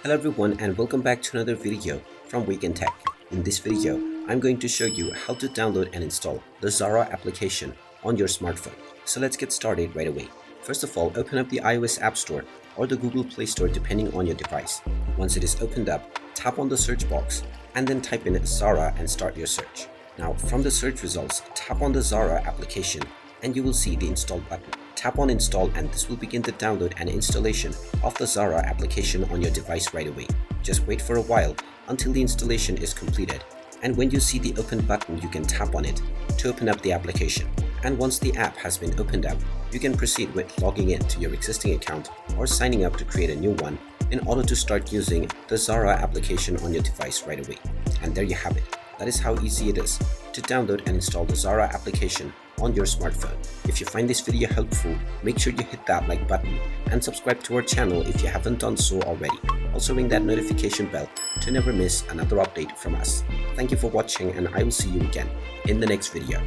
Hello everyone and welcome back to another video from Wake&Tech. In this video, I'm going to show you how to download and install the Zara application on your smartphone. So let's get started right away. First of all, open up the iOS App Store or the Google Play Store depending on your device. Once it is opened up, tap on the search box and then type in Zara and start your search. Now from the search results, tap on the Zara application and you will see the install button. Tap on install and this will begin the download and installation of the Zara application on your device right away. Just wait for a while until the installation is completed, and when you see the open button you can tap on it to open up the application. And once the app has been opened up, you can proceed with logging in to your existing account or signing up to create a new one in order to start using the Zara application on your device right away. And there you have it. That is how easy it is to download and install the Zara application on your smartphone. If you find this video helpful, make sure you hit that like button and subscribe to our channel if you haven't done so already. Also ring that notification bell to never miss another update from us. Thank you for watching and I will see you again in the next video.